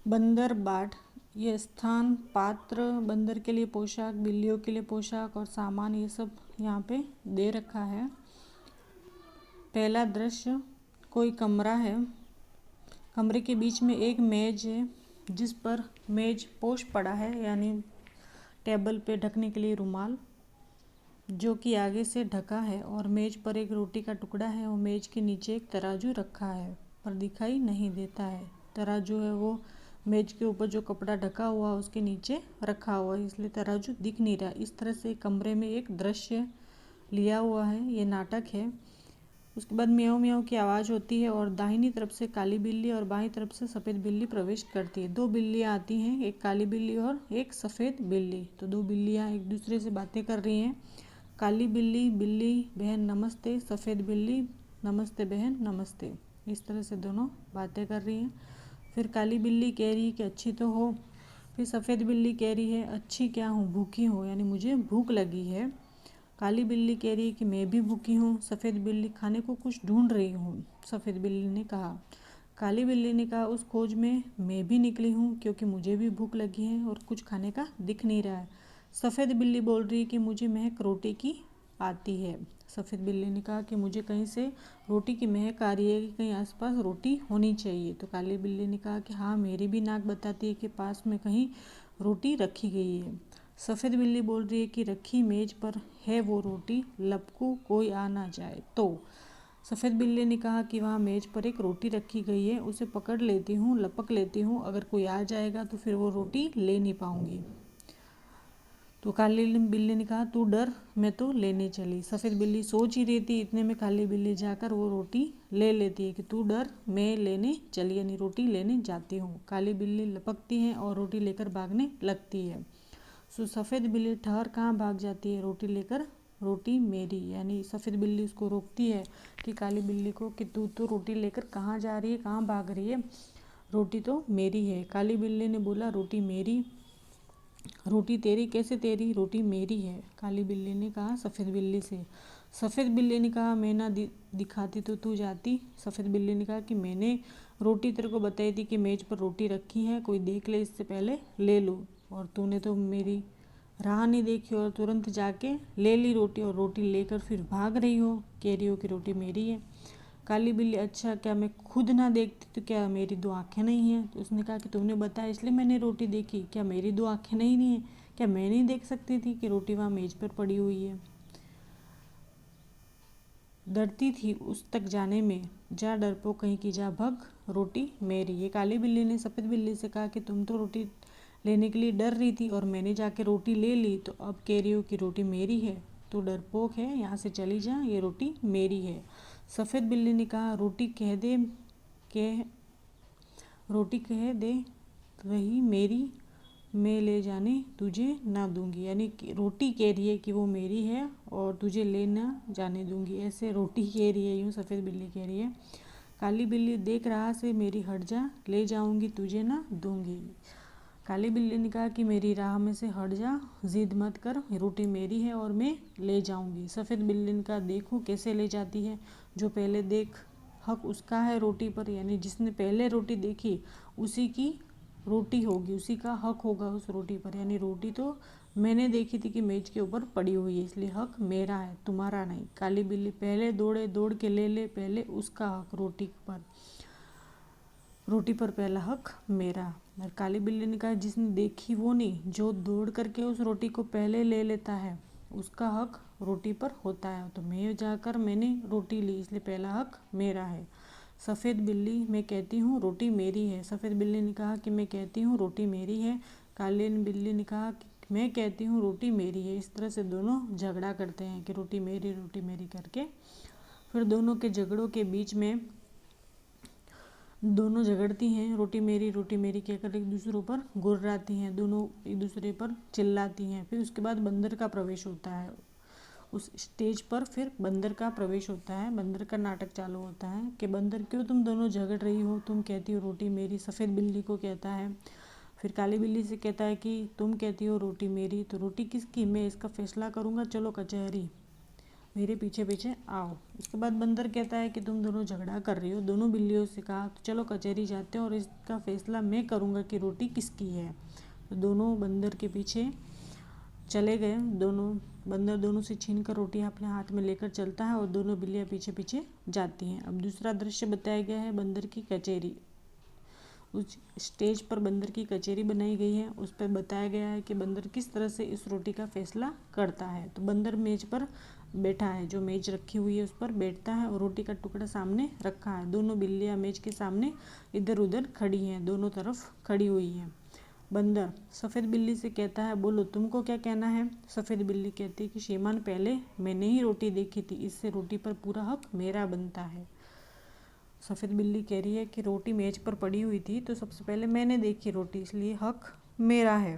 बंदर बाट। ये स्थान, पात्र, बंदर के लिए पोशाक, बिल्लियों के लिए पोशाक और सामान, ये सब यहाँ पे दे रखा है। पहला दृश्य, कोई कमरा है। कमरे के बीच में एक मेज है जिस पर मेज पोश पड़ा है, यानी टेबल पे ढकने के लिए रुमाल, जो कि आगे से ढका है। और मेज पर एक रोटी का टुकड़ा है और मेज के नीचे एक तराजू रखा है पर दिखाई नहीं देता है। तराजू है वो मेज के ऊपर जो कपड़ा ढका हुआ उसके नीचे रखा हुआ है, इसलिए तराजू दिख नहीं रहा। इस तरह से कमरे में एक दृश्य लिया हुआ है, ये नाटक है। उसके बाद म्याऊं म्याऊं की आवाज़ होती है और दाहिनी तरफ से काली बिल्ली और बाईं तरफ से सफ़ेद बिल्ली प्रवेश करती है। दो बिल्लियाँ आती हैं, एक काली बिल्ली और एक सफ़ेद बिल्ली। तो दो बिल्लियाँ एक दूसरे से बातें कर रही हैं। काली बिल्ली, बिल्ली बहन नमस्ते, सफ़ेद बिल्ली नमस्ते बहन नमस्ते। इस तरह से दोनों बातें कर रही हैं। फिर काली बिल्ली कह रही है कि अच्छी तो हो। फिर सफ़ेद बिल्ली कह रही है अच्छी क्या हूँ, भूखी हूँ, यानी मुझे भूख लगी है। काली बिल्ली कह रही है कि मैं भी भूखी हूँ। सफ़ेद बिल्ली खाने को कुछ ढूंढ रही हूँ, सफ़ेद बिल्ली ने कहा। काली बिल्ली ने कहा उस खोज में मैं भी निकली हूँ क्योंकि मुझे भी भूख लगी है और कुछ खाने का दिख नहीं रहा है। सफ़ेद बिल्ली बोल रही है कि मुझे महक रोटी की आती है। सफ़ेद बिल्ली ने कहा कि मुझे कहीं से रोटी की महक आ रही है कि कहीं आसपास रोटी होनी चाहिए। तो काली बिल्ली ने कहा कि हाँ, मेरी भी नाक बताती है कि पास में कहीं रोटी रखी गई है। सफ़ेद बिल्ली बोल रही है कि रखी मेज पर है वो रोटी, लपकू कोई आ ना जाए तो। सफ़ेद बिल्ली ने कहा कि वहाँ मेज पर एक रोटी रखी गई है, उसे पकड़ लेती हूँ, लपक लेती हूँ, अगर कोई आ जाएगा तो फिर वो रोटी ले नहीं पाऊँगी। तो काली बिल्ली ने कहा तू डर, मैं तो लेने चली। सफ़ेद बिल्ली सोच ही रही थी, इतने में काली बिल्ली जाकर वो रोटी ले लेती है कि तू डर, मैं लेने चली, यानी रोटी लेने जाती हूँ। काली बिल्ली लपकती है और रोटी लेकर भागने लगती है। सो सफ़ेद बिल्ली ठहर, कहाँ भाग जाती है, रोटी लेकर, रोटी मेरी। यानी सफ़ेद बिल्ली उसको रोकती है कि काली बिल्ली को कि तू तो रोटी लेकर कहाँ जा रही है, कहाँ भाग रही है, रोटी तो मेरी है। काली बिल्ली ने बोला रोटी मेरी, रोटी तेरी कैसे, तेरी रोटी मेरी है। काली बिल्ली ने कहा सफ़ेद बिल्ली से। सफ़ेद बिल्ली ने कहा मैं ना दिखाती तो तू जाती। सफ़ेद बिल्ली ने कहा कि मैंने रोटी तेरे को बताई थी कि मेज पर रोटी रखी है, कोई देख ले इससे पहले ले लूँ, और तूने तो मेरी राह नहीं देखी और तुरंत जाके ले ली रोटी, और रोटी लेकर फिर भाग रही हो, कह रही हो कि रोटी मेरी है। काली बिल्ली अच्छा, क्या मैं खुद ना देखती तो क्या मेरी दो आँखें नहीं हैं? तो उसने कहा कि तुमने बताया इसलिए मैंने रोटी देखी, क्या मेरी दो आँखें नहीं हैं? क्या मैं नहीं देख सकती थी कि रोटी वहाँ मेज पर पड़ी हुई है? डरती थी उस तक जाने में, जा डरपोक कहीं की जा भग, रोटी मेरी। ये काली बिल्ली ने सफ़ेद बिल्ली से कहा कि तुम तो रोटी लेने के लिए डर रही थी और मैंने जाके रोटी ले ली, तो अब कह रही हो कि रोटी मेरी है। तो डरपोक है, यहाँ से चली जा, ये रोटी मेरी है। सफ़ेद बिल्ली ने कहा कह रोटी कह दे रही मेरी, मैं ले जाने तुझे ना दूंगी। यानी कि रोटी कह रही है कि वो मेरी है और तुझे ले ना जाने दूंगी, ऐसे रोटी कह रही है, यूँ सफ़ेद बिल्ली कह रही है। काली बिल्ली देख रहा से मेरी हट जा, ले जाऊंगी तुझे ना दूंगी। काली बिल्ली ने कहा कि मेरी राह में से हट जा, जिद मत कर, रोटी मेरी है और मैं ले जाऊंगी। सफ़ेद बिल्ली ने कहा देखो कैसे ले जाती है, जो पहले देख हक उसका है रोटी पर, यानी जिसने पहले रोटी देखी उसी की रोटी होगी, उसी का हक होगा उस रोटी पर। यानी रोटी तो मैंने देखी थी कि मेज के ऊपर पड़ी हुई है, इसलिए हक मेरा है, तुम्हारा नहीं। काली बिल्ली पहले दौड़े, दौड़ के ले ले पहले उसका हक रोटी पर, रोटी पर पहला हक मेरा। और काली बिल्ली ने कहा जिसने देखी वो नहीं, जो दौड़ करके उस रोटी को पहले ले लेता है उसका हक रोटी पर होता है। तो मैं जाकर मैंने रोटी ली, इसलिए पहला हक मेरा है। सफ़ेद बिल्ली मैं कहती हूँ रोटी मेरी है। सफ़ेद बिल्ली ने कहा कि मैं कहती हूँ रोटी मेरी है। काली बिल्ली ने कहा कि मैं कहती हूँ रोटी मेरी है। इस तरह से दोनों झगड़ा करते हैं कि रोटी मेरी करके। फिर दोनों के झगड़ों के बीच में दोनों झगड़ती हैं, रोटी मेरी कहकर एक दूसरे पर गुर्राती हैं, दोनों एक दूसरे पर चिल्लाती हैं। फिर उसके बाद बंदर का प्रवेश होता है उस स्टेज पर। फिर बंदर का प्रवेश होता है, बंदर का नाटक चालू होता है कि बंदर क्यों तुम दोनों झगड़ रही हो, तुम कहती हो रोटी मेरी। सफ़ेद बिल्ली को कहता है। फिर काली बिल्ली से कहता है कि तुम कहती हो रोटी मेरी, तो रोटी किसकी, मैं इसका फैसला करूँगा, चलो कचहरी। मेरे पीछे पीछे आओ। उसके बाद बंदर कहता है कि तुम दोनों झगड़ा कर रही हो। दोनों बिल्लियों से कहा तो चलो कचहरी जाते हैं और इसका फैसला मैं करूँगा कि रोटी किसकी है। तो दोनों बंदर के पीछे चले गए। बंदर दोनों से छीन कर रोटी अपने हाथ में लेकर चलता है और दोनों बिल्लियाँ पीछे पीछे जाती हैं। अब दूसरा दृश्य बताया गया है बंदर की कचहरी। उस स्टेज पर बंदर की कचहरी बनाई गई है। उस पर बताया गया है कि बंदर किस तरह से इस रोटी का फैसला करता है। तो बंदर मेज पर बैठा है, जो मेज रखी हुई है उस पर बैठता है और रोटी का टुकड़ा सामने रखा है। दोनों बिल्लियाँ मेज के सामने इधर उधर खड़ी हैं, दोनों तरफ खड़ी हुई हैं। बंदर सफ़ेद बिल्ली से कहता है, बोलो तुमको क्या कहना है। सफ़ेद बिल्ली कहती है कि श्रीमान पहले मैंने ही रोटी देखी थी, इससे रोटी पर पूरा हक मेरा बनता है। सफ़ेद बिल्ली कह रही है कि रोटी मेज पर पड़ी हुई थी तो सबसे पहले मैंने देखी रोटी, इसलिए हक मेरा है।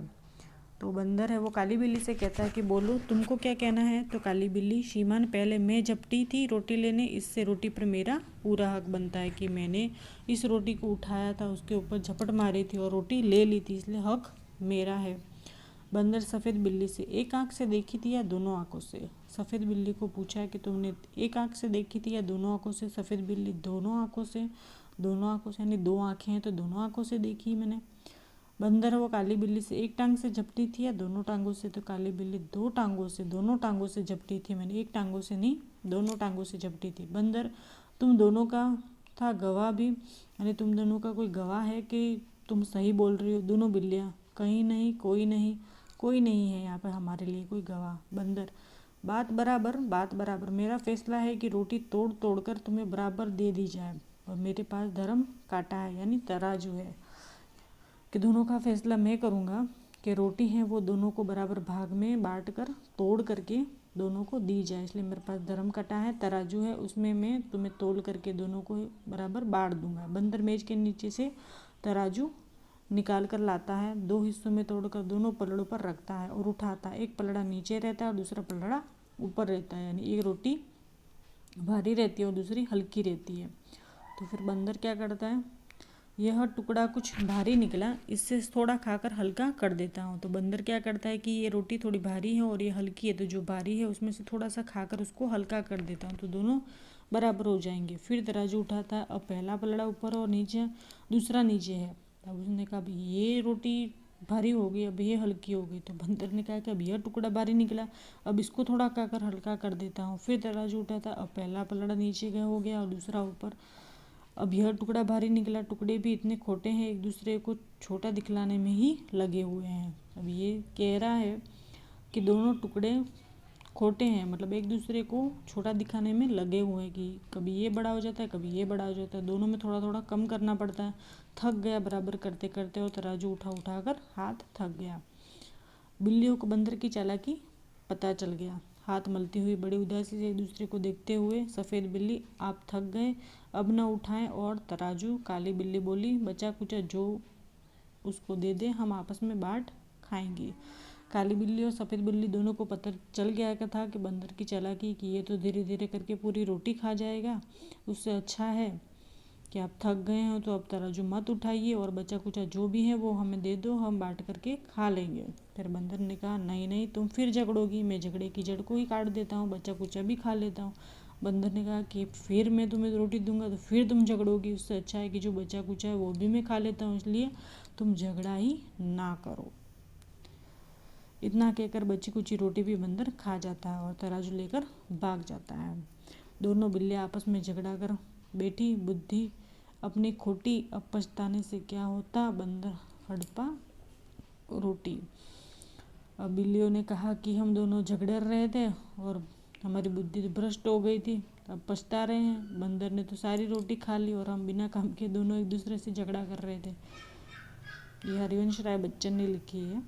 तो बंदर है वो काली बिल्ली से कहता है कि बोलो तुमको क्या कहना है। तो काली बिल्ली, श्रीमान पहले मैं झपटी थी रोटी लेने, इससे रोटी पर मेरा पूरा हक बनता है कि मैंने इस रोटी को उठाया था, उसके ऊपर झपट मारी थी और रोटी ले ली थी, इसलिए हक मेरा है। बंदर सफ़ेद बिल्ली से, एक आंख से देखी थी या दोनों आंखों से। सफ़ेद बिल्ली को पूछा है कि तुमने एक आंख से देखी थी या दोनों आंखों से। सफ़ेद बिल्ली, दोनों आंखों से। दोनों आंखों से यानी दो आंखें हैं तो दोनों आंखों से देखी मैंने। बंदर वो काली बिल्ली से, एक टांग से झपटी थी या दोनों टांगों से। तो काली बिल्ली, दो टांगों से, दोनों टांगों से झपटी थी मैंने, एक टांगों से नहीं, दोनों टांगों से झपटी थी। बंदर, तुम दोनों का था गवाह भी, यानी तुम दोनों का कोई गवाह है कि तुम सही बोल रही हो। दोनों बिल्लियाँ, कहीं नहीं, कोई नहीं, कोई नहीं है यहाँ पर हमारे लिए कोई गवाह। बंदर, बात बराबर, मेरा फैसला है कि रोटी तोड़ तोड़ कर तुम्हें बराबर दे दी जाए और मेरे पास धर्म काटा है यानी तराजू है कि दोनों का फैसला मैं करूँगा कि रोटी है वो दोनों को बराबर भाग में बांट कर तोड़ करके दोनों को दी जाए। इसलिए मेरे पास धर्म कटा है, तराजू है, उसमें मैं तुम्हें तोल करके दोनों को बराबर बांट दूंगा। बंदर मेज के नीचे से तराजू निकाल कर लाता है, दो हिस्सों में तोड़कर दोनों पलड़ों पर रखता है और उठाता है। एक पलड़ा नीचे रहता है और दूसरा पलड़ा ऊपर रहता है, यानी एक रोटी भारी रहती है और दूसरी हल्की रहती है। तो फिर बंदर क्या करता है, यह टुकड़ा कुछ भारी निकला, इससे थोड़ा खाकर हल्का कर देता हूँ। तो बंदर क्या करता है कि ये रोटी थोड़ी भारी है और ये हल्की है, तो जो भारी है उसमें से थोड़ा सा खाकर उसको हल्का कर देता हूँ, तो दोनों बराबर हो जाएंगे। फिर तराजू उठाता है, अब पहला पलड़ा ऊपर और नीचे, दूसरा नीचे है। तब उसने कहा अब ये रोटी भारी हो गई, अब ये हल्की हो गई। तो बंदर ने कहा कि अब यह टुकड़ा भारी निकला, अब इसको थोड़ा खाकर हल्का कर देता हूँ। फिर तराजू उठाता है, अब पहला पलड़ा नीचे का हो गया और दूसरा ऊपर, अब यह टुकड़ा भारी निकला। टुकड़े भी इतने खोटे हैं, एक दूसरे को छोटा दिखलाने में ही लगे हुए हैं। अब ये कह रहा है कि दोनों टुकड़े खोटे हैं, मतलब एक दूसरे को छोटा दिखाने में लगे हुए हैं कि कभी ये बड़ा हो जाता है, कभी ये बड़ा हो जाता है, दोनों में थोड़ा थोड़ा कम करना पड़ता है। थक गया बराबर करते करते और तराजू उठा कर हाथ थक गया। बिल्लियों को बंदर की चालाकी पता चल गया। हाथ मलती हुई बड़ी उदासी से एक दूसरे को देखते हुए सफ़ेद बिल्ली, आप थक गए, अब न उठाएं। और तराजू, काली बिल्ली बोली, बचा कुचा जो उसको दे दे, हम आपस में बांट खाएंगे। काली बिल्ली और सफ़ेद बिल्ली दोनों को पता चल गया था कि बंदर की चालाकी कि ये तो धीरे धीरे करके पूरी रोटी खा जाएगा, उससे अच्छा है कि आप थक गए हो तो अब तराजू मत उठाइए और बचा कुचा जो भी है वो हमें दे दो, हम बांट करके खा लेंगे। फिर बंदर ने कहा, नहीं नहीं, तुम फिर झगड़ोगी, मैं झगड़े की जड़ को ही काट देता हूँ, बचा कुचा भी खा लेता हूँ। बंदर ने कहा कि फिर मैं तुम्हें रोटी दूंगा तो फिर तुम झगड़ोगी, उससे अच्छा है कि जो बचा कुचा है वो भी मैं खा लेता हूँ, इसलिए तुम झगड़ा ही ना करो। इतना कहकर बची कुची रोटी भी बंदर खा जाता है और तराजू लेकर भाग जाता है। दोनों बिल्लियाँ आपस में झगड़ा कर बैठी, बुद्धि अपनी खोटी, अब पछताने से क्या होता, बंदर हड़पा रोटी। अब बिल्लियों ने कहा कि हम दोनों झगड़ रहे थे और हमारी बुद्धि तो भ्रष्ट हो गई थी, अब पछता रहे हैं। बंदर ने तो सारी रोटी खा ली और हम बिना काम के दोनों एक दूसरे से झगड़ा कर रहे थे। ये हरिवंश राय बच्चन ने लिखी है।